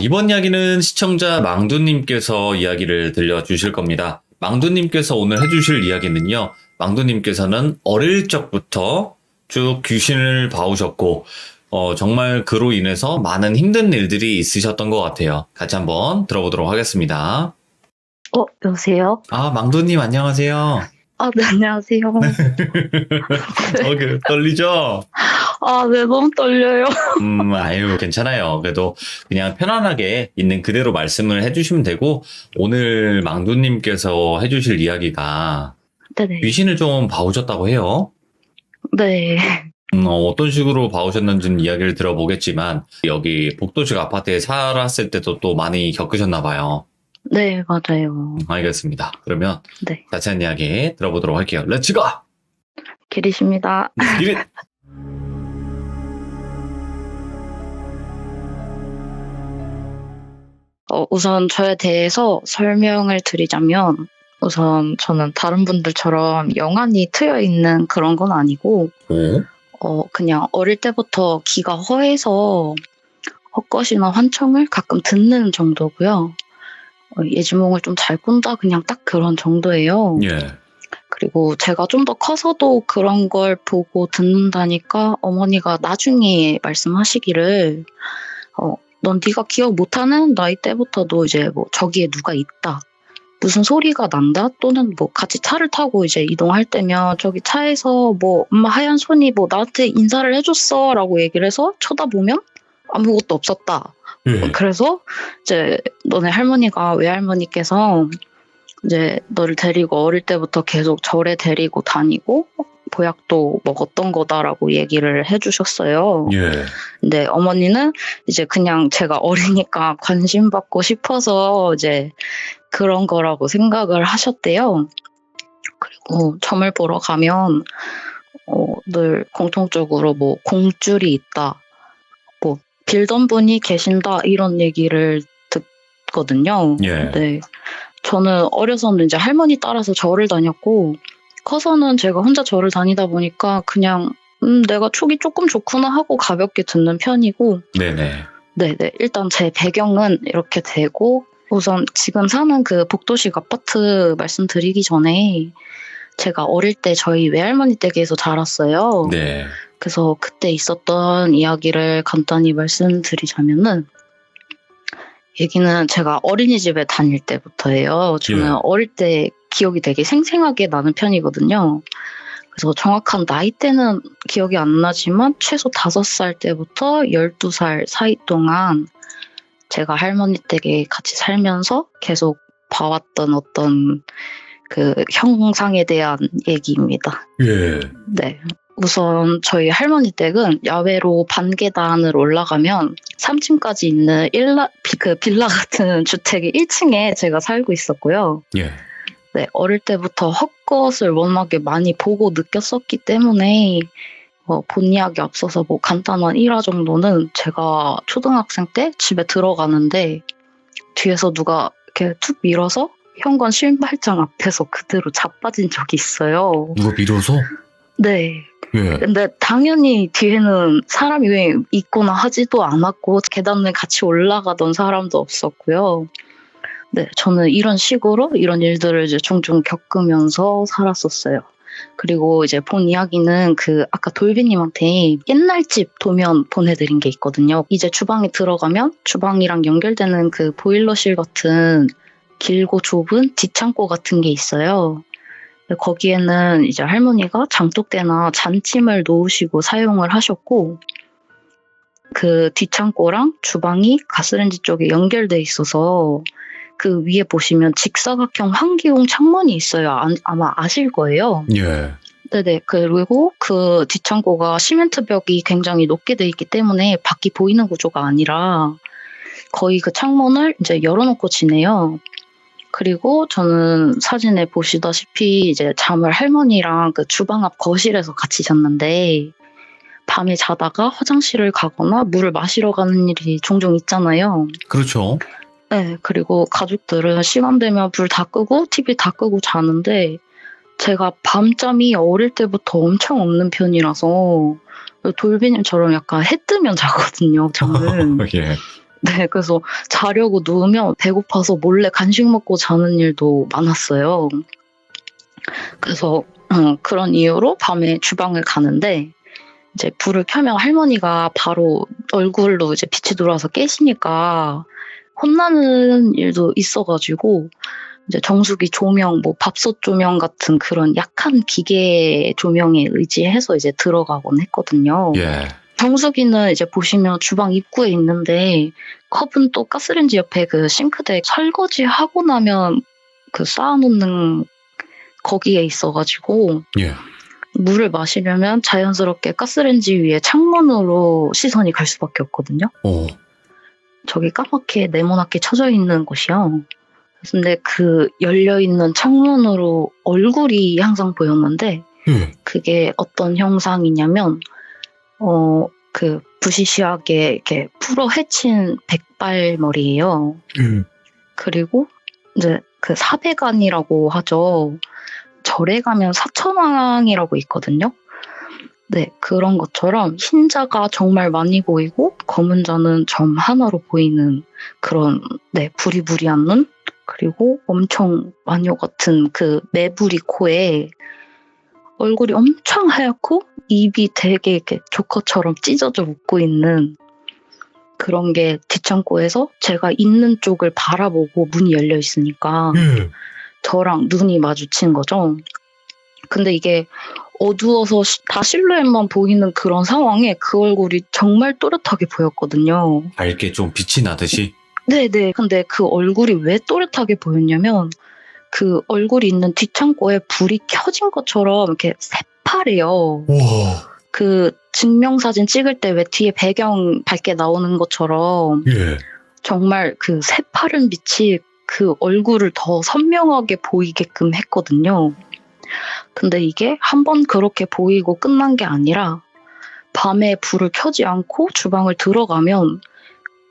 이번 이야기는 시청자 망두님께서 이야기를 들려주실 겁니다. 망두님께서 오늘 해주실 이야기는요. 망두님께서는 어릴 적부터 쭉 귀신을 봐오셨고 정말 그로 인해서 많은 힘든 일들이 있으셨던 것 같아요. 같이 한번 들어보도록 하겠습니다. 여보세요? 망두님 안녕하세요. 네, 안녕하세요. 떨리죠? 네, 너무 떨려요. 아유, 괜찮아요. 그래도 그냥 편안하게 있는 그대로 말씀을 해주시면 되고, 오늘 망두님께서 해주실 이야기가 네네. 귀신을 좀 봐오셨다고 해요. 네. 어떤 식으로 봐오셨는지는 이야기를 들어보겠지만, 여기 복도식 아파트에 살았을 때도 또 많이 겪으셨나 봐요. 네, 맞아요. 알겠습니다. 그러면 네. 자세한 이야기 들어보도록 할게요. 렛츠고! 기리십니다. 기릿! 우선 저에 대해서 설명을 드리자면, 우선 저는 다른 분들처럼 영안이 트여 있는 그런 건 아니고, 그냥 어릴 때부터 귀가 허해서 헛것이나 환청을 가끔 듣는 정도고요. 예지몽을 좀 잘 꾼다 그냥 딱 그런 정도예요. 예. 그리고 제가 좀 더 커서도 그런 걸 보고 듣는다니까 어머니가 나중에 말씀하시기를 넌 네가 기억 못하는 나이 때부터도 이제 뭐 저기에 누가 있다. 무슨 소리가 난다? 또는 뭐 같이 차를 타고 이제 이동할 때면 저기 차에서 뭐 엄마 하얀 손이 뭐 나한테 인사를 해줬어 라고 얘기를 해서 쳐다보면 아무것도 없었다. 그래서 이제 너네 할머니가 외할머니께서 이제 너를 데리고 어릴 때부터 계속 절에 데리고 다니고 보약도 먹었던 거다라고 얘기를 해주셨어요. 예. 근데 어머니는 이제 그냥 제가 어리니까 관심 받고 싶어서 이제 그런 거라고 생각을 하셨대요. 그리고 점을 보러 가면 늘 공통적으로 뭐 공줄이 있다. 뭐 빌던 분이 계신다 이런 얘기를 듣거든요. 예. 네. 저는 어려서는 이제 할머니 따라서 절을 다녔고 커서는 제가 혼자 절을 다니다 보니까 그냥 내가 촉이 조금 좋구나 하고 가볍게 듣는 편이고 네네. 네네. 일단 제 배경은 이렇게 되고 우선 지금 사는 그 복도식 아파트 말씀드리기 전에 제가 어릴 때 저희 외할머니 댁에서 자랐어요. 네. 그래서 그때 있었던 이야기를 간단히 말씀드리자면은 얘기는 제가 어린이집에 다닐 때부터예요. 저는 예. 어릴 때 기억이 되게 생생하게 나는 편이거든요. 그래서 정확한 나이대는 기억이 안 나지만 최소 5살 때부터 12살 사이 동안 제가 할머니 댁에 같이 살면서 계속 봐왔던 어떤 그 형상에 대한 얘기입니다. 예. 네. 우선 저희 할머니 댁은 야외로 반계단을 올라가면 3층까지 있는 빌라 같은 주택의 1층에 제가 살고 있었고요. 예. 네, 어릴 때부터 헛것을 워낙에 많이 보고 느꼈었기 때문에 본 이야기 앞서서 뭐 간단한 일화 정도는 제가 초등학생 때 집에 들어가는데 뒤에서 누가 이렇게 툭 밀어서 현관 신발장 앞에서 그대로 자빠진 적이 있어요. 누가 밀어서? 네. 예. 근데 당연히 뒤에는 사람이 왜 있거나 하지도 않았고 계단을 같이 올라가던 사람도 없었고요. 네, 저는 이런 식으로 이런 일들을 이제 종종 겪으면서 살았었어요. 그리고 이제 본 이야기는 아까 돌비님한테 옛날 집 도면 보내드린 게 있거든요. 이제 주방에 들어가면 주방이랑 연결되는 그 보일러실 같은 길고 좁은 뒷창고 같은 게 있어요. 거기에는 이제 할머니가 장독대나 잔침을 놓으시고 사용을 하셨고 그 뒷창고랑 주방이 가스레인지 쪽에 연결돼 있어서 그 위에 보시면 직사각형 환기용 창문이 있어요. 아마 아실 거예요. 예. 네네. 그리고 그 뒷창고가 시멘트 벽이 굉장히 높게 돼 있기 때문에 밖이 보이는 구조가 아니라 거의 그 창문을 이제 열어놓고 지내요. 그리고 저는 사진에 보시다시피 이제 잠을 할머니랑 그 주방 앞 거실에서 같이 잤는데 밤에 자다가 화장실을 가거나 물을 마시러 가는 일이 종종 있잖아요. 그렇죠. 네, 그리고 가족들은 시간 되면 불 다 끄고 TV 다 끄고 자는데 제가 밤잠이 어릴 때부터 엄청 없는 편이라서 돌비님처럼 약간 해 뜨면 자거든요, 저는. 예. 네, 그래서 자려고 누우면 배고파서 몰래 간식 먹고 자는 일도 많았어요. 그래서 그런 이유로 밤에 주방을 가는데 이제 불을 켜면 할머니가 바로 얼굴로 이제 빛이 들어와서 깨시니까 혼나는 일도 있어가지고 이제 정수기 조명, 뭐 밥솥 조명 같은 그런 약한 기계 조명에 의지해서 이제 들어가곤 했거든요. 예. 정수기는 이제 보시면 주방 입구에 있는데 컵은 또 가스레인지 옆에 그 싱크대 설거지 하고 나면 그 쌓아놓는 거기에 있어가지고 예. 물을 마시려면 자연스럽게 가스레인지 위에 창문으로 시선이 갈 수밖에 없거든요. 오. 저기 까맣게 네모나게 쳐져 있는 곳이요. 근데 그 열려있는 창문으로 얼굴이 항상 보였는데 예. 그게 어떤 형상이냐면 그 부시시하게 이렇게 풀어 헤친 백발머리예요. 그리고 이제 그 사배간이라고 하죠. 절에 가면 사천왕이라고 있거든요. 네, 그런 것처럼 흰자가 정말 많이 보이고 검은 자는 점 하나로 보이는 그런 부리부리한 눈? 그리고 엄청 마녀 같은 그 매부리 코에 얼굴이 엄청 하얗고 입이 되게 이렇게 조커처럼 찢어져 웃고 있는 그런 게 뒷창고에서 제가 있는 쪽을 바라보고 문이 열려 있으니까 저랑 눈이 마주친 거죠. 근데 이게 어두워서 다 실루엣만 보이는 그런 상황에 그 얼굴이 정말 또렷하게 보였거든요. 밝게 좀 빛이 나듯이? 네네. 근데 그 얼굴이 왜 또렷하게 보였냐면 그 얼굴이 있는 뒷창고에 불이 켜진 것처럼 이렇게 새파래요. 우와. 그 증명사진 찍을 때 왜 뒤에 배경 밝게 나오는 것처럼 예. 정말 그 새파른 빛이 그 얼굴을 더 선명하게 보이게끔 했거든요. 근데 이게 한번 그렇게 보이고 끝난 게 아니라 밤에 불을 켜지 않고 주방을 들어가면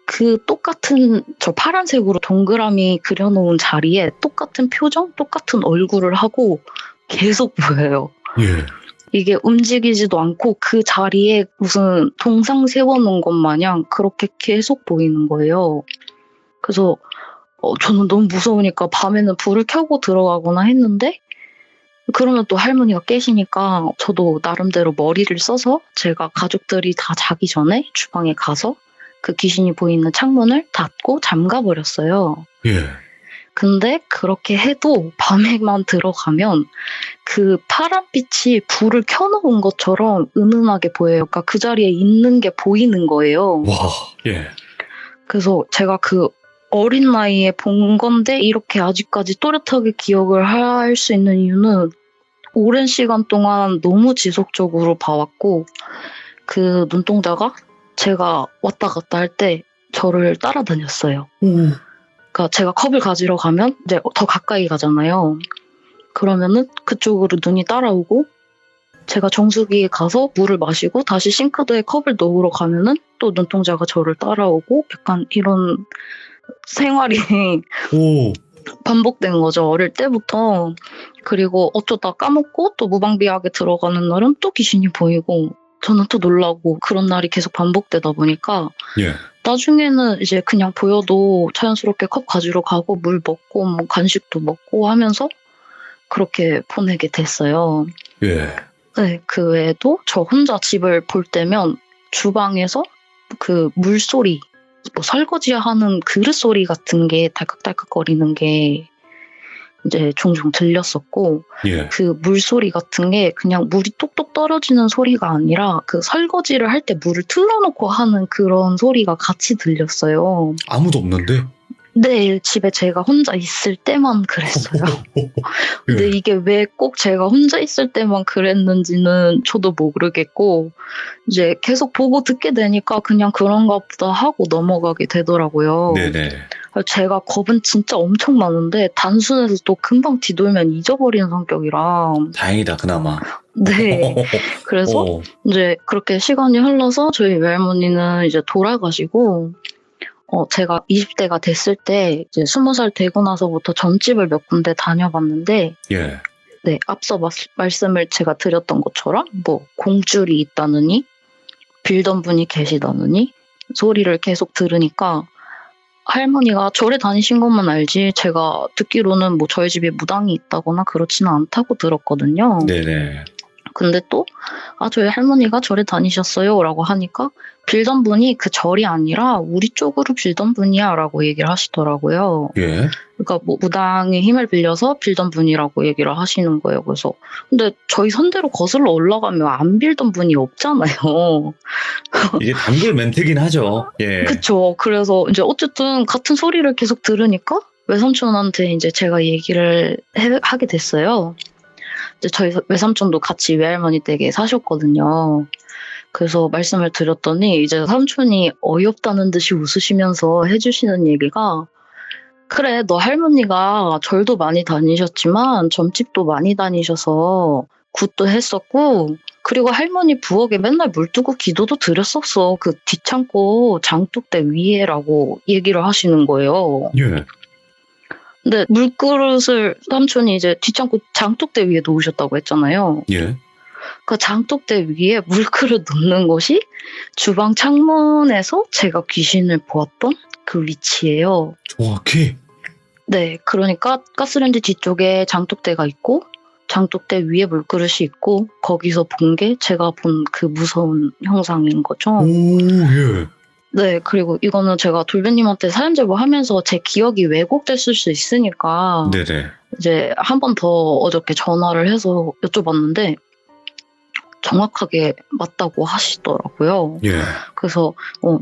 그 똑같은 저 파란색으로 동그라미 그려놓은 자리에 똑같은 표정, 똑같은 얼굴을 하고 계속 보여요. 예. 이게 움직이지도 않고 그 자리에 무슨 동상 세워놓은 것 마냥 그렇게 계속 보이는 거예요. 그래서 저는 너무 무서우니까 밤에는 불을 켜고 들어가거나 했는데 그러면 또 할머니가 깨시니까 저도 나름대로 머리를 써서 제가 가족들이 다 자기 전에 주방에 가서 그 귀신이 보이는 창문을 닫고 잠가버렸어요. 예. 근데 그렇게 해도 밤에만 들어가면 그 파란빛이 불을 켜놓은 것처럼 은은하게 보여요. 그러니까 그 자리에 있는 게 보이는 거예요. 와. 예. 그래서 제가 그 어린 나이에 본 건데 이렇게 아직까지 또렷하게 기억을 할 수 있는 이유는 오랜 시간 동안 너무 지속적으로 봐왔고 그 눈동자가 제가 왔다 갔다 할 때 저를 따라다녔어요. 그러니까 제가 컵을 가지러 가면 이제 더 가까이 가잖아요. 그러면은 그쪽으로 눈이 따라오고 제가 정수기에 가서 물을 마시고 다시 싱크대에 컵을 넣으러 가면은 또 눈동자가 저를 따라오고 약간 이런 생활이 오. 반복된 거죠. 어릴 때부터. 그리고 어쩌다 까먹고 또 무방비하게 들어가는 날은 또 귀신이 보이고 저는 또 놀라고 그런 날이 계속 반복되다 보니까 예. 나중에는 이제 그냥 보여도 자연스럽게 컵 가지러 가고 물 먹고 뭐 간식도 먹고 하면서 그렇게 보내게 됐어요. 예. 네, 그 외에도 저 혼자 집을 볼 때면 주방에서 그 물소리, 뭐 설거지하는 그릇 소리 같은 게 달깍달깍거리는 게 이제 종종 들렸었고 예. 그 물소리 같은 게 그냥 물이 똑똑 떨어지는 소리가 아니라 그 설거지를 할 때 물을 틀어놓고 하는 그런 소리가 같이 들렸어요. 아무도 없는데? 네, 집에 제가 혼자 있을 때만 그랬어요. 근데 이게 왜 꼭 제가 혼자 있을 때만 그랬는지는 저도 모르겠고 이제 계속 보고 듣게 되니까 그냥 그런가 보다 하고 넘어가게 되더라고요. 네네. 제가 겁은 진짜 엄청 많은데 단순해서 또 금방 뒤돌면 잊어버리는 성격이라 다행이다, 그나마. 네. 그래서 이제 그렇게 시간이 흘러서 저희 외할머니는 이제 돌아가시고 제가 20대가 됐을 때 이제 20살 되고 나서부터 점집을 몇 군데 다녀봤는데 예. 네, 앞서 말씀을 제가 드렸던 것처럼 뭐 공줄이 있다느니 빌던 분이 계시다느니 소리를 계속 들으니까 할머니가 절에 다니신 것만 알지 제가 듣기로는 뭐 저희 집에 무당이 있다거나 그렇지는 않다고 들었거든요. 네네. 근데 또 저희 할머니가 절에 다니셨어요라고 하니까 빌던 분이 그 절이 아니라 우리 쪽으로 빌던 분이야라고 얘기를 하시더라고요. 예. 그러니까 뭐 무당의 힘을 빌려서 빌던 분이라고 얘기를 하시는 거예요. 그래서 근데 저희 선대로 거슬러 올라가면 안 빌던 분이 없잖아요. 이게 단골 멘트긴 하죠. 예. 그쵸. 그래서 이제 어쨌든 같은 소리를 계속 들으니까 외삼촌한테 이제 제가 얘기를 하게 됐어요. 이제 저희 외삼촌도 같이 외할머니 댁에 사셨거든요. 그래서 말씀을 드렸더니 이제 삼촌이 어이없다는 듯이 웃으시면서 해주시는 얘기가 그래, 너 할머니가 절도 많이 다니셨지만 점집도 많이 다니셔서 굿도 했었고 그리고 할머니 부엌에 맨날 물 두고 기도도 드렸었어. 그 뒷창고 장독대 위에라고 얘기를 하시는 거예요. 예. 근데 물그릇을 삼촌이 이제 뒷창고 장독대 위에 놓으셨다고 했잖아요. 예. 그 장독대 위에 물그릇 놓는 곳이 주방 창문에서 제가 귀신을 보았던 그 위치예요. 정확히. 네, 그러니까 가스레인지 뒤쪽에 장독대가 있고 장독대 위에 물그릇이 있고 거기서 본 게 제가 본 그 무서운 형상인 거죠. 오, 예. 네, 그리고 이거는 제가 돌배님한테 사연 제보하면서 제 기억이 왜곡됐을 수 있으니까 네네. 이제 한 번 더 어저께 전화를 해서 여쭤봤는데 정확하게 맞다고 하시더라고요. 예. 그래서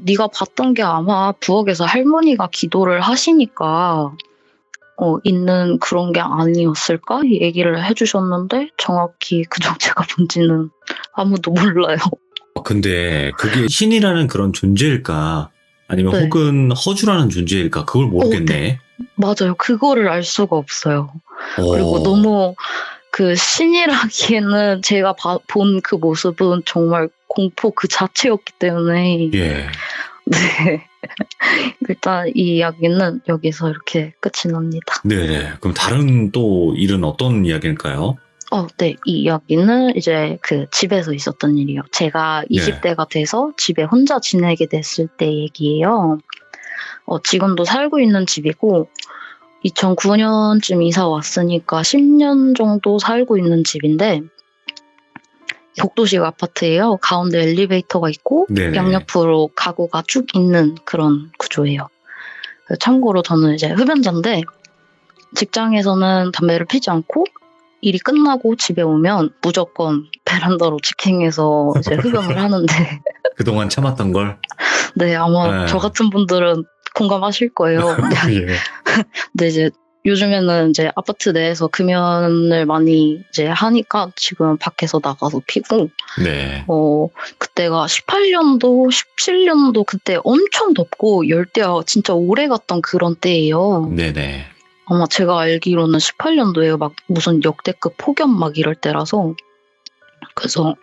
네가 봤던 게 아마 부엌에서 할머니가 기도를 하시니까 있는 그런 게 아니었을까? 얘기를 해주셨는데 정확히 그 정체가 뭔지는 아무도 몰라요. 근데 그게 신이라는 그런 존재일까? 아니면 네. 혹은 허주라는 존재일까? 그걸 모르겠네. 맞아요. 그거를 알 수가 없어요. 그리고 어. 너무 그 신이라기에는 제가 본 그 모습은 정말 공포 그 자체였기 때문에 예. 네. 일단 이 이야기는 여기서 이렇게 끝이 납니다. 네네. 그럼 다른 또 일은 어떤 이야기일까요? 네. 이 이야기는 이제 그 집에서 있었던 일이에요. 제가 20대가 돼서 집에 혼자 지내게 됐을 때 얘기예요. 지금도 살고 있는 집이고 2009년쯤 이사 왔으니까 10년 정도 살고 있는 집인데 복도식 아파트예요. 가운데 엘리베이터가 있고 네네. 양옆으로 가구가 쭉 있는 그런 구조예요. 참고로 저는 이제 흡연자인데 직장에서는 담배를 피지 않고 일이 끝나고 집에 오면 무조건 베란다로 직행해서 이제 흡연을 하는데 그동안 참았던 걸? 네, 아마 네. 저 같은 분들은 공감하실 거예요. 예. 근데 이제 요즘에는 이제 아파트 내에서 금연을 많이 이제 하니까 지금 밖에서 나가서 피고 네. 그때가 18년도, 17년도 그때 엄청 덥고 열대야 진짜 오래 갔던 그런 때예요. 네네. 아마 제가 알기로는 18년도에 막 무슨 역대급 폭염 막 이럴 때라서 그래서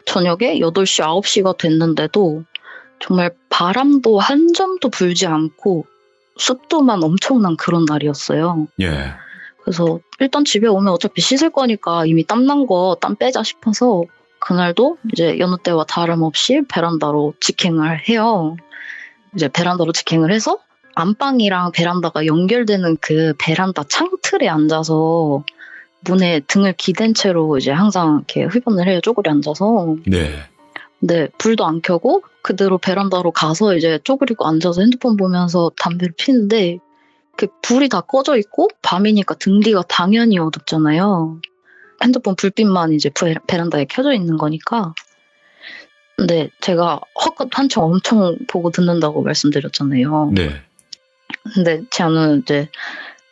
저녁에 8시, 9시가 됐는데도 정말 바람도 한 점도 불지 않고 습도만 엄청난 그런 날이었어요. 예. 그래서 일단 집에 오면 어차피 씻을 거니까 이미 땀난 거 땀 빼자 싶어서 그날도 이제 여느 때와 다름없이 베란다로 직행을 해요. 이제 베란다로 직행을 해서 안방이랑 베란다가 연결되는 그 베란다 창틀에 앉아서 문에 등을 기댄 채로 이제 항상 이렇게 흡연을 해요. 쪼그려 앉아서. 네. 근데 불도 안 켜고 그대로 베란다로 가서 이제 쪼그리고 앉아서 핸드폰 보면서 담배를 피는데 그 불이 다 꺼져 있고 밤이니까 등 뒤가 당연히 어둡잖아요. 핸드폰 불빛만 이제 베란다에 켜져 있는 거니까. 근데 제가 헛것 한청 엄청 보고 듣는다고 말씀드렸잖아요. 네. 근데 저는 이제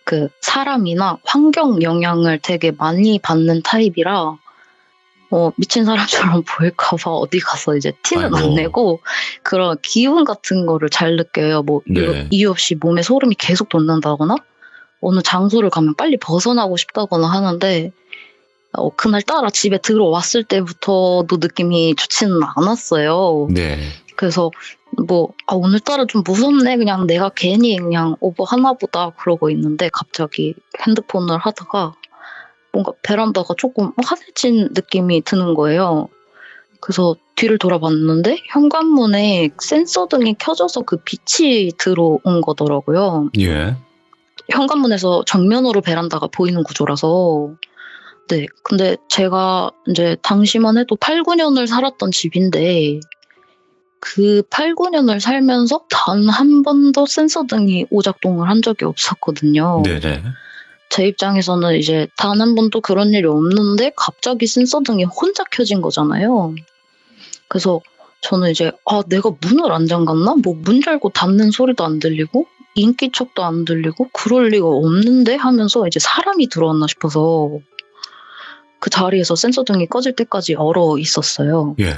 그 사람이나 환경 영향을 되게 많이 받는 타입이라 미친 사람처럼 보일까봐 어디 가서 이제 티는 아이고. 안 내고 그런 기운 같은 거를 잘 느껴요. 뭐 네. 이유 없이 몸에 소름이 계속 돋는다거나 어느 장소를 가면 빨리 벗어나고 싶다거나 하는데 그날따라 집에 들어왔을 때부터도 느낌이 좋지는 않았어요. 네. 그래서 오늘따라 좀 무섭네. 그냥 내가 괜히 그냥 오버하나 보다 그러고 있는데 갑자기 핸드폰을 하다가 뭔가 베란다가 조금 환해진 느낌이 드는 거예요. 그래서 뒤를 돌아봤는데 현관문에 센서 등이 켜져서 그 빛이 들어온 거더라고요. 예. 현관문에서 정면으로 베란다가 보이는 구조라서. 네. 근데 제가 이제 당시만 해도 8, 9년을 살았던 집인데 그 8, 9년을 살면서 단 한 번도 센서 등이 오작동을 한 적이 없었거든요. 네네. 제 입장에서는 이제 단 한 번도 그런 일이 없는데 갑자기 센서 등이 혼자 켜진 거잖아요. 그래서 저는 이제 내가 문을 안 잠갔나? 뭐 문 열고 닫는 소리도 안 들리고 인기척도 안 들리고 그럴 리가 없는데 하면서 이제 사람이 들어왔나 싶어서 그 자리에서 센서 등이 꺼질 때까지 얼어 있었어요. 예.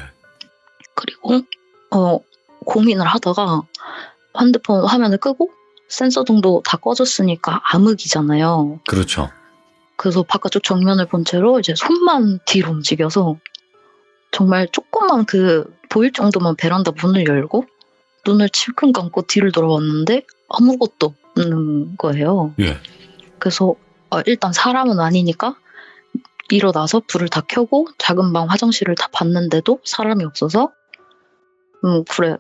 그리고 고민을 하다가 핸드폰 화면을 끄고 센서 등도 다 꺼졌으니까 암흑이잖아요. 그렇죠. 그래서 바깥쪽 정면을 본 채로 이제 손만 뒤로 움직여서 정말 조금만 보일 정도만 베란다 문을 열고 눈을 질끈 감고 뒤를 돌아봤는데 아무것도 없는 거예요. 예. 그래서 일단 사람은 아니니까 일어나서 불을 다 켜고 작은 방 화장실을 다 봤는데도 사람이 없어서 그래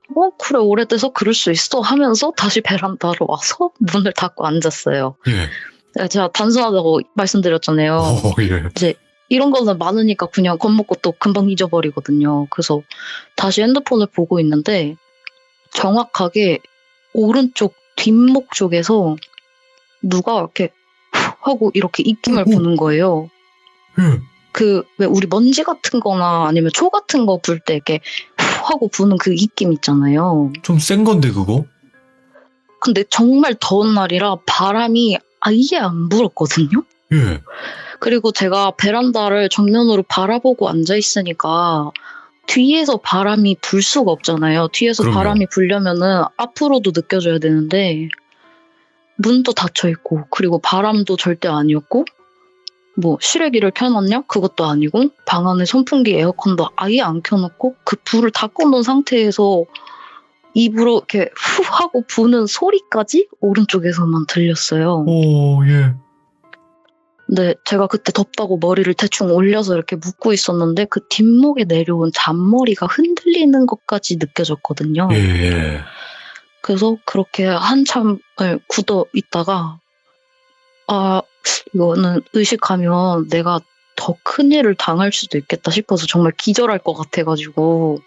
오래돼서 그럴 수 있어 하면서 다시 베란다로 와서 문을 닫고 앉았어요. 예. 제가 단순하다고 말씀드렸잖아요. 예. 이제 이런 거는 많으니까 그냥 겁먹고 또 금방 잊어버리거든요. 그래서 다시 핸드폰을 보고 있는데 정확하게 오른쪽 뒷목 쪽에서 누가 이렇게 후 하고 이렇게 입김을 부는 거예요. 예. 왜 우리 먼지 같은 거나 아니면 초 같은 거 불 때 이렇게 후 하고 부는 그 입김 있잖아요. 좀 센 건데 그거? 근데 정말 더운 날이라 바람이 아예 안 불었거든요. 예. 그리고 제가 베란다를 정면으로 바라보고 앉아있으니까 뒤에서 바람이 불 수가 없잖아요. 뒤에서 그럼요. 바람이 불려면은 앞으로도 느껴져야 되는데 문도 닫혀있고 그리고 바람도 절대 아니었고 뭐 실외기를 켜놨냐? 그것도 아니고 방 안에 선풍기 에어컨도 아예 안 켜놓고 그 불을 다 꺼놓은 상태에서 입으로 이렇게 후 하고 부는 소리까지 오른쪽에서만 들렸어요. 오, 예. 근데 제가 그때 덥다고 머리를 대충 올려서 이렇게 묶고 있었는데 그 뒷목에 내려온 잔머리가 흔들리는 것까지 느껴졌거든요. 예. 그래서 그렇게 한참을 굳어 있다가 이거는 의식하면 내가 더 큰일을 당할 수도 있겠다 싶어서 정말 기절할 것 같아가지고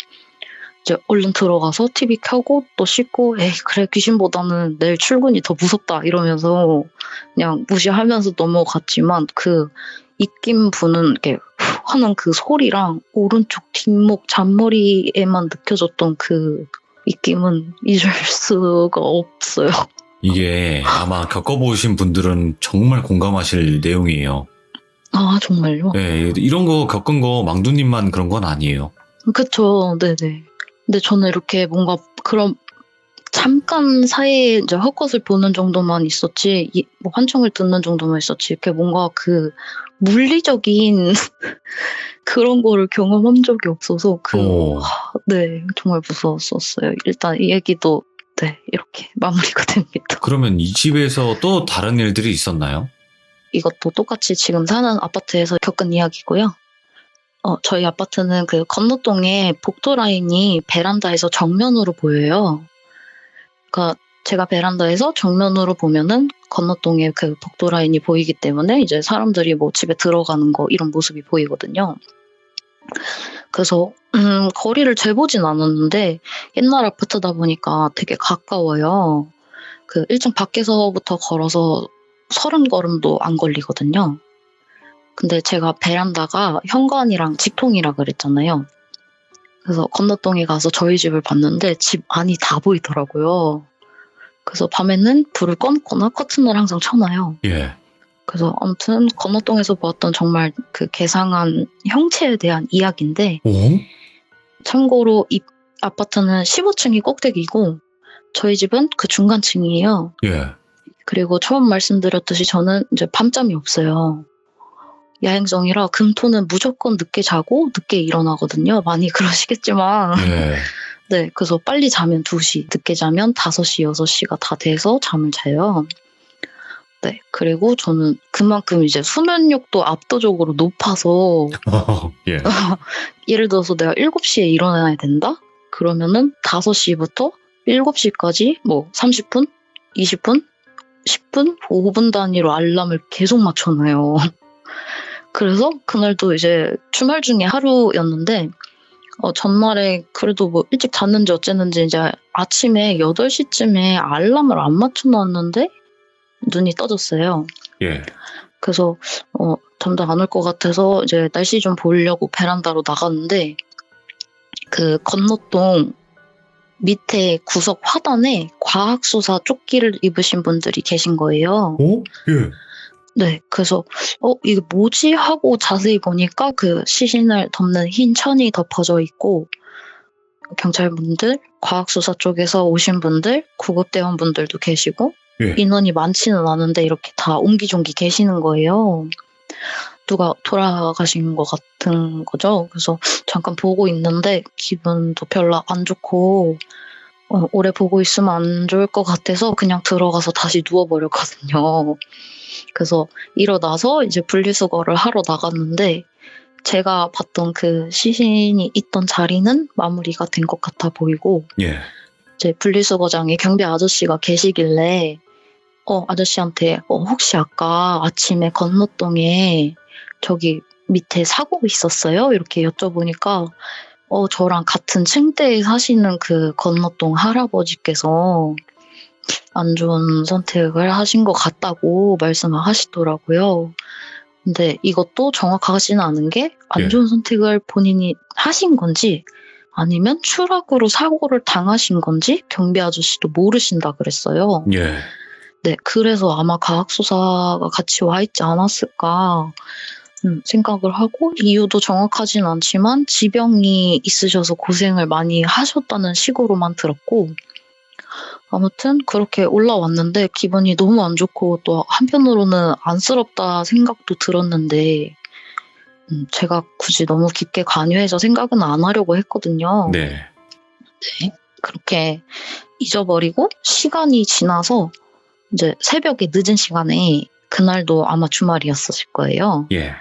이제 얼른 들어가서 TV 켜고 또 씻고 에이 그래 귀신보다는 내일 출근이 더 무섭다 이러면서 그냥 무시하면서 넘어갔지만 그 입김 부는 게 후 하는 그 소리랑 오른쪽 뒷목 잔머리에만 느껴졌던 그 입김은 잊을 수가 없어요. 이게 아마 겪어보신 분들은 정말 공감하실 내용이에요. 아 정말요? 네, 이런 거 겪은 거 망두님만 그런 건 아니에요. 그쵸, 네네. 근데 저는 이렇게 뭔가 그런 잠깐 사이에 이제 헛것을 보는 정도만 있었지, 뭐 환청을 듣는 정도만 있었지, 이렇게 뭔가 그 물리적인 그런 거를 경험한 적이 없어서 오. 네, 정말 무서웠었어요. 일단 이 얘기도 네, 이렇게 마무리가 됩니다. 그러면 이 집에서 또 다른 일들이 있었나요? 이것도 똑같이 지금 사는 아파트에서 겪은 이야기고요. 저희 아파트는 그 건너동에 복도 라인이 베란다에서 정면으로 보여요. 그러니까 제가 베란다에서 정면으로 보면은 건너동에 그 복도 라인이 보이기 때문에 이제 사람들이 뭐 집에 들어가는 거 이런 모습이 보이거든요. 그래서 거리를 재보진 않았는데 옛날 아파트다 보니까 되게 가까워요. 그 1층 밖에서부터 걸어서 30걸음도 안 걸리거든요. 근데 제가 베란다가 현관이랑 직통이라 그랬잖아요. 그래서 건너동에 가서 저희 집을 봤는데 집 안이 다 보이더라고요. 그래서 밤에는 불을 꺼놓거나 커튼을 항상 쳐놔요. 예. 그래서 아무튼 건너동에서 보았던 정말 그 괴상한 형체에 대한 이야기인데 오? 참고로 이 아파트는 15층이 꼭대기고 저희 집은 그 중간층이에요. 예. 그리고 처음 말씀드렸듯이 저는 이제 밤잠이 없어요. 야행성이라 금토는 무조건 늦게 자고 늦게 일어나거든요. 많이 그러시겠지만. 예. 네, 그래서 빨리 자면 2시, 늦게 자면 5시, 6시가 다 돼서 잠을 자요. 네. 그리고 저는 그만큼 이제 수면력도 압도적으로 높아서 예. 예를 들어서 내가 7시에 일어나야 된다? 그러면은 5시부터 7시까지 뭐 30분, 20분, 10분, 5분 단위로 알람을 계속 맞춰놔요. 그래서 그날도 이제 주말 중에 하루였는데 전날에 그래도 뭐 일찍 잤는지 어쨌는지 이제 아침에 8시쯤에 알람을 안 맞춰놨는데 눈이 떠졌어요. 예. 그래서 잠도 안 올 것 같아서 이제 날씨 좀 보려고 베란다로 나갔는데 그 건너동 밑에 구석 화단에 과학수사 조끼를 입으신 분들이 계신 거예요. 오? 예. 네, 그래서 이게 뭐지 하고 자세히 보니까 그 시신을 덮는 흰 천이 덮어져 있고 경찰분들, 과학수사 쪽에서 오신 분들, 구급대원분들도 계시고 예. 인원이 많지는 않은데 이렇게 다 옹기종기 계시는 거예요. 누가 돌아가신 것 같은 거죠. 그래서 잠깐 보고 있는데 기분도 별로 안 좋고 오래 보고 있으면 안 좋을 것 같아서 그냥 들어가서 다시 누워버렸거든요. 그래서 일어나서 이제 분리수거를 하러 나갔는데 제가 봤던 그 시신이 있던 자리는 마무리가 된 것 같아 보이고 예. 이제 분리수거장에 경비 아저씨가 계시길래 아저씨한테 혹시 아까 아침에 건너동에 저기 밑에 사고 있었어요? 이렇게 여쭤보니까 저랑 같은 층대에 사시는 그 건너동 할아버지께서 안 좋은 선택을 하신 것 같다고 말씀을 하시더라고요. 근데 이것도 정확하지는 않은 게 안 좋은 선택을 본인이 하신 건지 아니면 추락으로 사고를 당하신 건지 경비 아저씨도 모르신다 그랬어요. 예. 네, 그래서 아마 과학수사가 같이 와 있지 않았을까 생각을 하고 이유도 정확하진 않지만 지병이 있으셔서 고생을 많이 하셨다는 식으로만 들었고 아무튼 그렇게 올라왔는데 기분이 너무 안 좋고 또 한편으로는 안쓰럽다 생각도 들었는데 제가 굳이 너무 깊게 관여해서 생각은 안 하려고 했거든요. 네. 네. 그렇게 잊어버리고 시간이 지나서 이제 새벽에 늦은 시간에 그날도 아마 주말이었을 거예요. 예.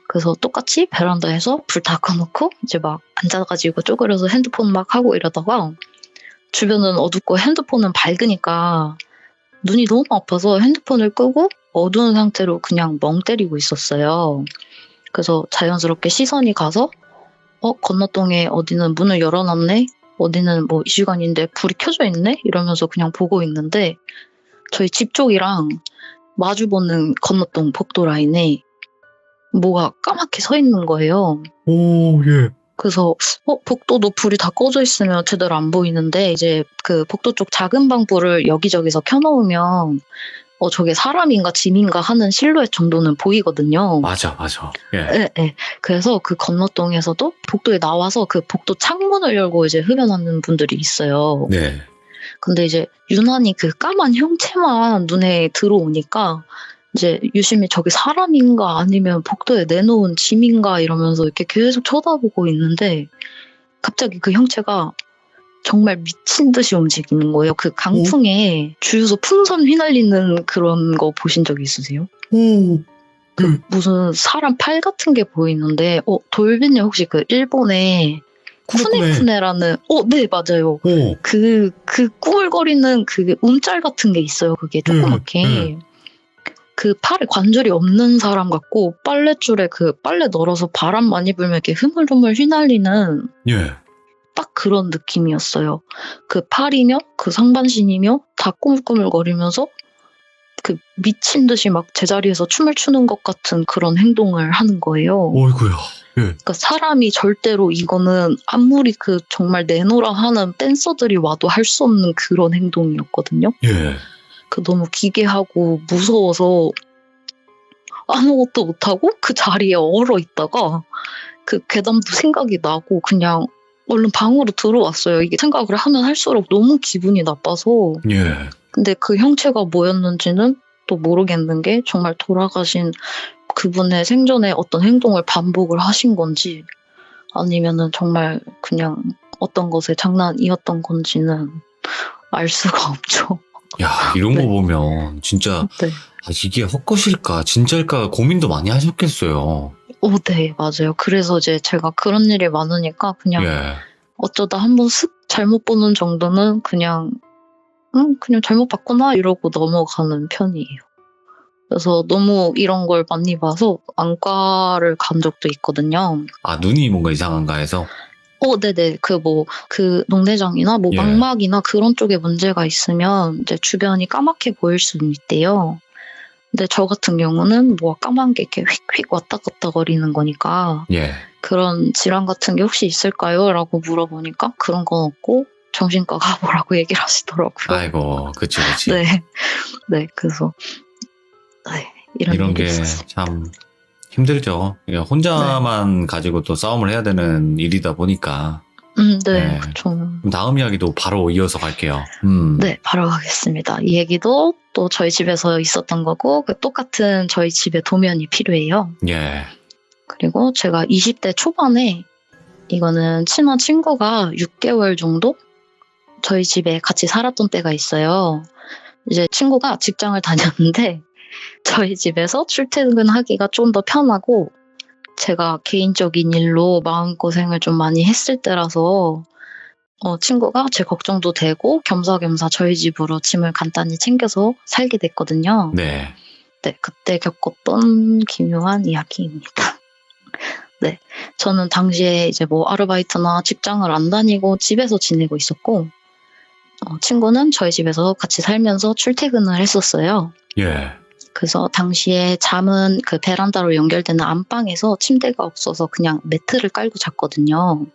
그래서 똑같이 베란다에서 불 다 꺼놓고 이제 막 앉아가지고 쪼그려서 핸드폰 막 하고 이러다가 주변은 어둡고 핸드폰은 밝으니까 눈이 너무 아파서 핸드폰을 끄고 어두운 상태로 그냥 멍 때리고 있었어요. 그래서 자연스럽게 시선이 가서 건너동에 어디는 문을 열어놨네? 어디는 뭐 이 시간인데 불이 켜져 있네? 이러면서 그냥 보고 있는데 저희 집 쪽이랑 마주보는 건너동 복도 라인에 뭐가 까맣게 서 있는 거예요. 오, 예. 그래서 복도도 불이 다 꺼져 있으면 제대로 안 보이는데 이제 그 복도 쪽 작은 방 불을 여기저기서 켜놓으면 저게 사람인가 짐인가 하는 실루엣 정도는 보이거든요. 맞아. 예. 네, 네. 그래서 그 건너동에서도 복도에 나와서 그 복도 창문을 열고 이제 흡연하는 분들이 있어요. 네. 근데 이제 유난히 그 까만 형체만 눈에 들어오니까 이제 유심히 저게 사람인가 아니면 복도에 내놓은 짐인가 이러면서 이렇게 계속 쳐다보고 있는데 갑자기 그 형체가 정말 미친 듯이 움직이는 거예요. 그 강풍에 주유소 풍선 휘날리는 그런 거 보신 적 있으세요? 오. 그 무슨 사람 팔 같은 게 보이는데 돌빈님 혹시 그 일본의 쿠네쿠네라는 네 맞아요. 오. 그 꾸물거리는 그 움짤 같은 게 있어요. 그게 조그맣게. 그 팔에 관절이 없는 사람 같고 빨랫줄에 그 빨래 널어서 바람 많이 불면 이렇게 흐물흐물 휘날리는 예. 딱 그런 느낌이었어요. 그 팔이며 그 상반신이며 다 꾸물꾸물거리면서 그 미친 듯이 막 제자리에서 춤을 추는 것 같은 그런 행동을 하는 거예요. 어이구야. 예. 그러니까 사람이 절대로 이거는 아무리 그 정말 내노라 하는 댄서들이 와도 할 수 없는 그런 행동이었거든요. 예. 그 너무 기괴하고 무서워서 아무것도 못하고 그 자리에 얼어 있다가 그 괴담도 생각이 나고 그냥 얼른 방으로 들어왔어요. 이게 생각을 하면 할수록 너무 기분이 나빠서. 예. 근데 그 형체가 뭐였는지는 또 모르겠는 게 정말 돌아가신 그분의 생전에 어떤 행동을 반복을 하신 건지 아니면은 정말 그냥 어떤 것의 장난이었던 건지는 알 수가 없죠. 야, 이런 거 네. 보면 진짜 네. 이게 헛것일까 진짜일까 고민도 많이 하셨겠어요. 네, 맞아요. 그래서 이제 제가 그런 일이 많으니까 그냥 예. 어쩌다 한번 슥 잘못 보는 정도는 그냥 그냥 잘못 봤구나 이러고 넘어가는 편이에요. 그래서 너무 이런 걸 많이 봐서 안과를 간 적도 있거든요. 아, 눈이 뭔가 이상한가 해서? 네네. 그 녹내장이나 뭐 예. 망막이나 그런 쪽에 문제가 있으면 이제 주변이 까맣게 보일 수는 있대요. 근데 저 같은 경우는 뭐 까만 게 이렇게 휙휙 왔다 갔다 거리는 거니까 예. 그런 질환 같은 게 혹시 있을까요? 라고 물어보니까 그런 건 없고 정신과 가보라고 얘기를 하시더라고요. 아이고, 그치. 네. 네. 그래서 네. 이런 이런 일이 게 있었습니다. 참 힘들죠. 혼자만 가지고 또 싸움을 해야 되는 일이다 보니까. 네. 네. 그쵸. 그럼 다음 이야기도 바로 이어서 갈게요. 네. 바로 가겠습니다. 이 얘기도 또 저희 집에서 있었던 거고 그 똑같은 저희 집에 도면이 필요해요. 예. 그리고 제가 20대 초반에 이거는 친한 친구가 6개월 정도 저희 집에 같이 살았던 때가 있어요. 이제 친구가 직장을 다녔는데 저희 집에서 출퇴근하기가 좀 더 편하고 제가 개인적인 일로 마음고생을 좀 많이 했을 때라서 친구가 제 걱정도 되고 겸사겸사 저희 집으로 짐을 간단히 챙겨서 살게 됐거든요. 네. 네, 그때 겪었던 기묘한 이야기입니다. 네, 저는 당시에 이제 뭐 아르바이트나 직장을 안 다니고 집에서 지내고 있었고 친구는 저희 집에서 같이 살면서 출퇴근을 했었어요. 예. 그래서 당시에 잠은 그 베란다로 연결되는 안방에서 침대가 없어서 그냥 매트를 깔고 잤거든요.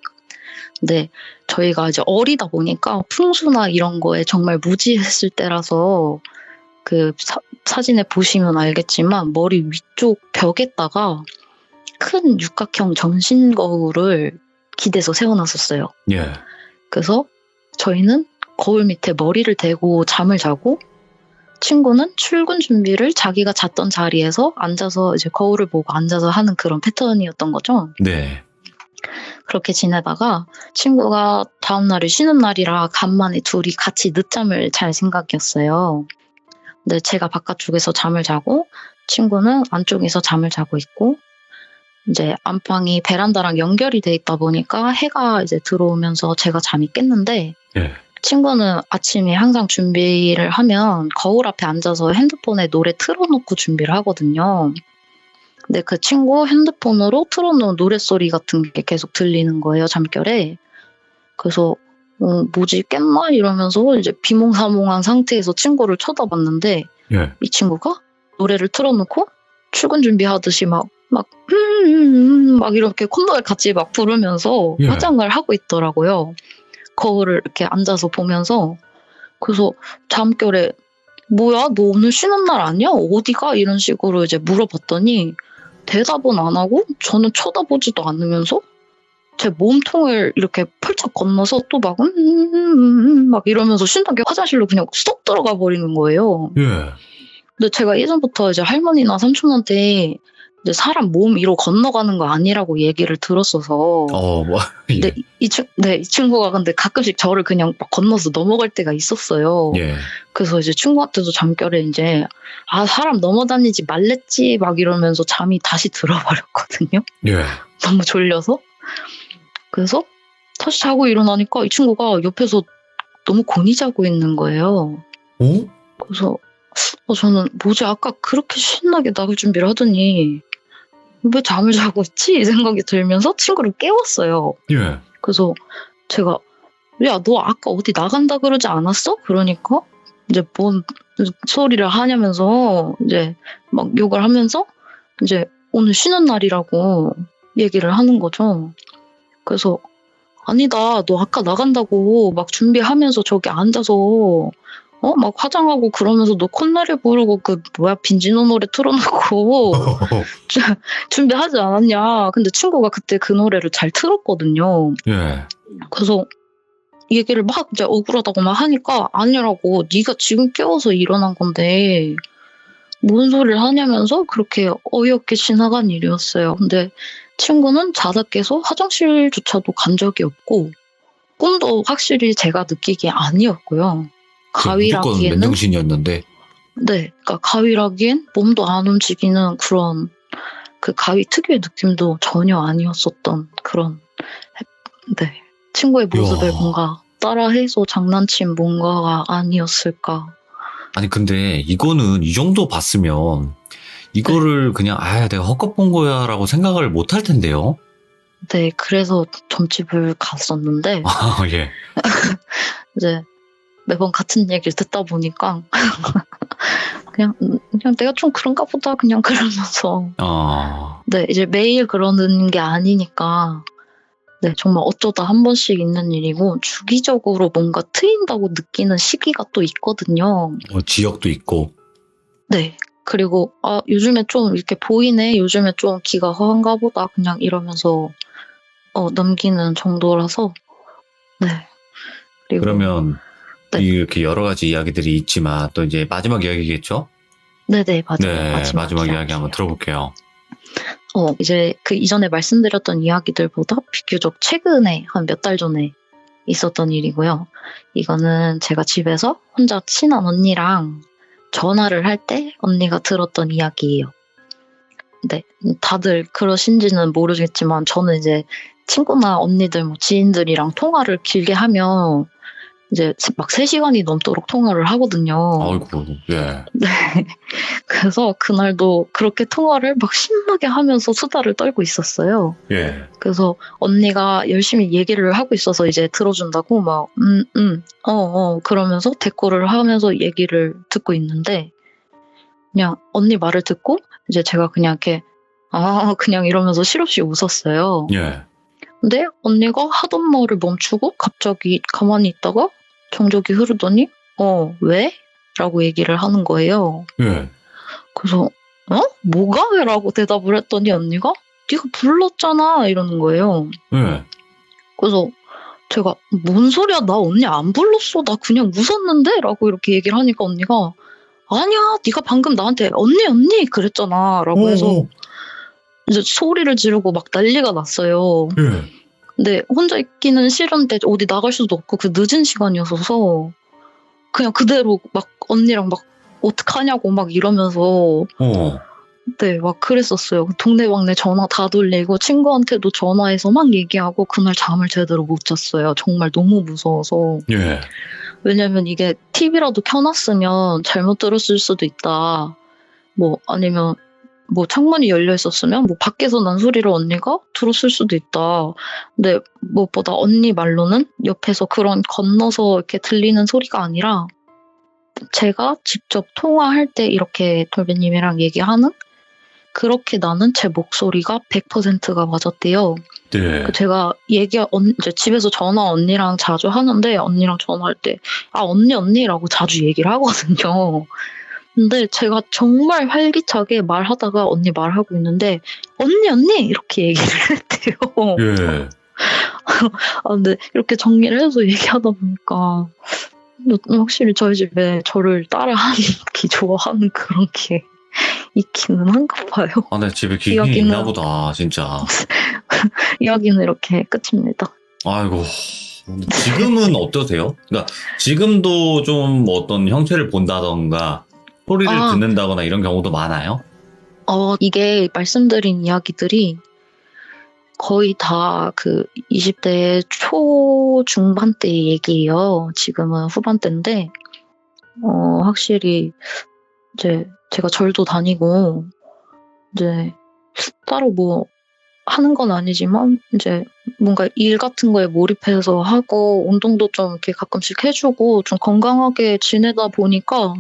근데 저희가 이제 어리다 보니까 풍수나 이런 거에 정말 무지했을 때라서 그 사진에 보시면 알겠지만 머리 위쪽 벽에다가 큰 육각형 전신 거울을 기대서 세워놨었어요. 예. 그래서 저희는 거울 밑에 머리를 대고 잠을 자고 친구는 출근 준비를 자기가 잤던 자리에서 앉아서 이제 거울을 보고 앉아서 하는 그런 패턴이었던 거죠. 네. 그렇게 지내다가 친구가 다음날이 쉬는 날이라 간만에 둘이 같이 늦잠을 잘 생각이었어요. 근데 제가 바깥쪽에서 잠을 자고 친구는 안쪽에서 잠을 자고 있고 이제 안방이 베란다랑 연결이 돼 있다 보니까 해가 이제 들어오면서 제가 잠이 깼는데 예. 친구는 아침에 항상 준비를 하면 거울 앞에 앉아서 핸드폰에 노래 틀어놓고 준비를 하거든요. 근데 그 친구 핸드폰으로 틀어놓은 노랫소리 같은 게 계속 들리는 거예요, 잠결에. 그래서 뭐지 깼나 이러면서 이제 비몽사몽한 상태에서 친구를 쳐다봤는데 예. 이 친구가 노래를 틀어놓고 출근 준비하듯이 막 이렇게 콧노래 같이 막 부르면서 예. 화장을 하고 있더라고요. 거울을 이렇게 앉아서 보면서. 그래서 잠결에 뭐야 너 오늘 쉬는 날 아니야? 어디가? 이런 식으로 이제 물어봤더니 대답은 안 하고 저는 쳐다보지도 않으면서 제 몸통을 이렇게 펄쩍 건너서 또 막 이러면서 신나게 화장실로 그냥 쏙 들어가 버리는 거예요. 예. 근데 제가 예전부터 이제 할머니나 삼촌한테 이제 사람 몸 위로 건너가는 거 아니라고 얘기를 들었어서. 예. 근데 이 친구가 근데 가끔씩 저를 그냥 막 건너서 넘어갈 때가 있었어요. 예. 그래서 이제 친구한테도 잠결에 이제 사람 넘어다니지 말랬지 막 이러면서 잠이 다시 들어버렸거든요. 예. 너무 졸려서. 그래서 다시 자고 일어나니까 이 친구가 옆에서 너무 곤히 자고 있는 거예요. 그래서 저는 뭐지 아까 그렇게 신나게 나갈 준비를 하더니 왜 잠을 자고 있지? 이 생각이 들면서 친구를 깨웠어요. 예. 그래서 제가 야, 너 아까 어디 나간다 그러지 않았어? 그러니까 이제 뭔 소리를 하냐면서 이제 막 욕을 하면서 이제 오늘 쉬는 날이라고 얘기를 하는 거죠. 그래서 아니다, 너 아까 나간다고 막 준비하면서 저기 앉아서 막 화장하고 그러면서 너 콧노래 부르고 그 뭐야 빈지노 노래 틀어놓고 준비하지 않았냐. 근데 친구가 그때 그 노래를 잘 틀었거든요. 예. 그래서 얘기를 막 이제 억울하다고 막 하니까 아니라고 네가 지금 깨워서 일어난 건데 뭔 소리를 하냐면서 그렇게 어이없게 지나간 일이었어요. 근데 친구는 자다 깨서 화장실조차도 간 적이 없고 꿈도 확실히 제가 느끼기에 아니었고요. 무조건 가위라기에는 맨정신이었는데. 네, 그러니까 가위라기엔 몸도 안 움직이는 그런 그 가위 특유의 느낌도 전혀 아니었었던 그런 네 친구의 모습을 이야. 뭔가 따라해서 장난친 뭔가가 아니었을까. 아니 근데 이거는 이 정도 봤으면 이거를 그냥 내가 헛것 본 거야라고 생각을 못 할 텐데요. 네, 그래서 점집을 갔었는데 아, 예. 이제 매번 같은 얘기를 듣다 보니까 그냥 내가 좀 그런가 보다 그냥 그러면서 네, 이제 매일 그러는 게 아니니까 네, 정말 어쩌다 한 번씩 있는 일이고 주기적으로 뭔가 트인다고 느끼는 시기가 또 있거든요. 지역도 있고. 네. 그리고 요즘에 좀 이렇게 보이네. 요즘에 좀 기가 허한가 보다. 그냥 이러면서 넘기는 정도라서 네. 그리고 그러면 네. 이렇게 여러 가지 이야기들이 있지만 또 이제 마지막 이야기겠죠? 네네, 맞아요. 네, 마지막 이야기 이야기예요. 한번 들어볼게요. 이제 그 이전에 말씀드렸던 이야기들보다 비교적 최근에 한 몇 달 전에 있었던 일이고요. 이거는 제가 집에서 혼자 친한 언니랑 전화를 할 때 언니가 들었던 이야기예요. 네, 다들 그러신지는 모르겠지만 저는 이제 친구나 언니들, 뭐 지인들이랑 통화를 길게 하면 이제 막 3시간이 넘도록 통화를 하거든요. 아이고, 예. 네. 그래서 그날도 그렇게 통화를 막 신나게 하면서 수다를 떨고 있었어요. 예. 그래서 언니가 열심히 얘기를 하고 있어서 이제 들어준다고 막, 그러면서 대꾸를 하면서 얘기를 듣고 있는데, 그냥 언니 말을 듣고 이제 제가 그냥 이렇게, 그냥 이러면서 실없이 웃었어요. 예. 근데 언니가 하던 말을 멈추고 갑자기 가만히 있다가 정적이 흐르더니, 왜? 라고 얘기를 하는 거예요. 예. 그래서 뭐가 왜? 라고 대답을 했더니 언니가 네가 불렀잖아 이러는 거예요. 예. 그래서 제가 뭔 소리야, 나 언니 안 불렀어, 나 그냥 웃었는데? 라고 이렇게 얘기를 하니까 언니가 아니야, 네가 방금 나한테 언니 그랬잖아 라고 해서 이제 소리를 지르고 막 난리가 났어요. 예. 근데 혼자 있기는 싫은데 어디 나갈 수도 없고 그 늦은 시간이어서 그냥 그대로 막 언니랑 막 어떡하냐고 막 이러면서 네, 막 그랬었어요. 동네방네 전화 다 돌리고 친구한테도 전화해서 막 얘기하고 그날 잠을 제대로 못 잤어요. 정말 너무 무서워서. 예. 왜냐면 이게 TV라도 켜놨으면 잘못 들었을 수도 있다. 뭐 아니면 뭐 창문이 열려 있었으면 뭐 밖에서 난 소리를 언니가 들었을 수도 있다. 근데 무엇보다 언니 말로는 옆에서 그런 건너서 이렇게 들리는 소리가 아니라 제가 직접 통화할 때 이렇게 돌배님이랑 얘기하는 그렇게 나는 제 목소리가 100%가 맞았대요. 네. 제가 이제 집에서 전화 언니랑 자주 하는데 언니랑 전화할 때 언니라고 자주 얘기를 하거든요. 근데 제가 정말 활기차게 말하다가 언니 말하고 있는데 언니 이렇게 얘기를 했대요. 예. 근데 이렇게 정리를 해서 얘기하다 보니까 확실히 저희 집에 저를 따라하기 좋아하는 그런 게 있기는 한가 봐요. 네, 집에 귀신이 있나 보다, 진짜. 이야기는 이렇게 끝입니다. 아이고. 지금은 어떠세요? 그러니까 지금도 좀 어떤 형체를 본다던가 소리를 듣는다거나 이런 경우도 많아요? 이게 말씀드린 이야기들이 거의 다 그 20대 초중반 때 얘기예요. 지금은 후반대인데 확실히 이제 제가 절도 다니고 이제 따로 뭐 하는 건 아니지만 이제 뭔가 일 같은 거에 몰입해서 하고 운동도 좀 이렇게 가끔씩 해주고 좀 건강하게 지내다 보니까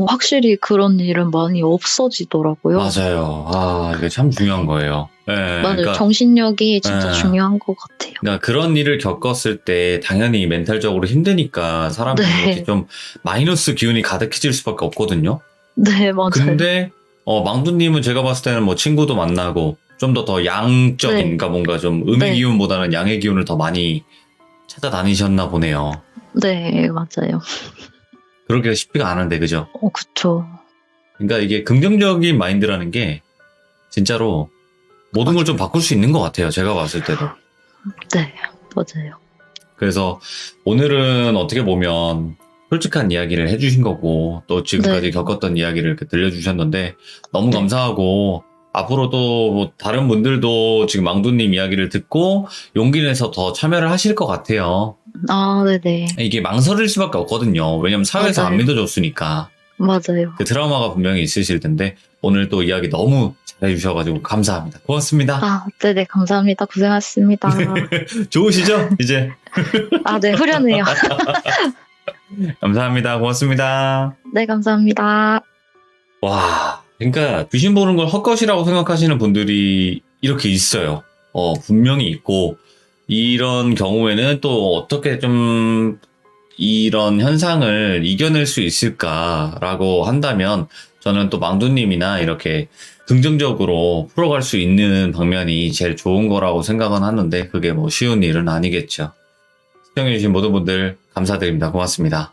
확실히 그런 일은 많이 없어지더라고요. 맞아요. 이게 참 중요한 거예요. 네, 맞아요. 그러니까, 정신력이 진짜 중요한 것 같아요. 그러니까 그런 일을 겪었을 때 당연히 멘탈적으로 힘드니까 사람이 이렇게 좀 마이너스 기운이 가득해질 수밖에 없거든요. 네, 맞아요. 근데 망두님은 제가 봤을 때는 뭐 친구도 만나고 좀 더 양적인, 그러니까 뭔가 좀 음의 기운보다는 양의 기운을 더 많이 찾아다니셨나 보네요. 네, 맞아요. 그러기가 쉽지가 않은데, 그죠? 그쵸. 그러니까 이게 긍정적인 마인드라는 게 진짜로 모든 걸 좀 바꿀 수 있는 것 같아요. 제가 봤을 때도. 네, 맞아요. 그래서 오늘은 어떻게 보면 솔직한 이야기를 해주신 거고, 또 지금까지 네. 겪었던 이야기를 이렇게 들려주셨는데, 너무 감사하고, 앞으로도 뭐 다른 분들도 지금 망두님 이야기를 듣고 용기 내서 더 참여를 하실 것 같아요. 아, 네네. 이게 망설일 수밖에 없거든요. 왜냐면 사회에서 안 맞아요. 믿어줬으니까. 맞아요. 그 트라우마가 분명히 있으실 텐데, 오늘 또 이야기 너무 잘해주셔가지고 감사합니다. 고맙습니다. 아, 네네. 감사합니다. 고생하셨습니다. 좋으시죠? 이제. 아, 네. 후련해요. 감사합니다. 고맙습니다. 네, 감사합니다. 와, 그러니까 귀신 보는 걸 헛것이라고 생각하시는 분들이 이렇게 있어요. 분명히 있고, 이런 경우에는 또 어떻게 좀 이런 현상을 이겨낼 수 있을까라고 한다면, 저는 또 망두님이나 이렇게 긍정적으로 풀어갈 수 있는 방면이 제일 좋은 거라고 생각은 하는데, 그게 뭐 쉬운 일은 아니겠죠. 시청해주신 모든 분들 감사드립니다. 고맙습니다.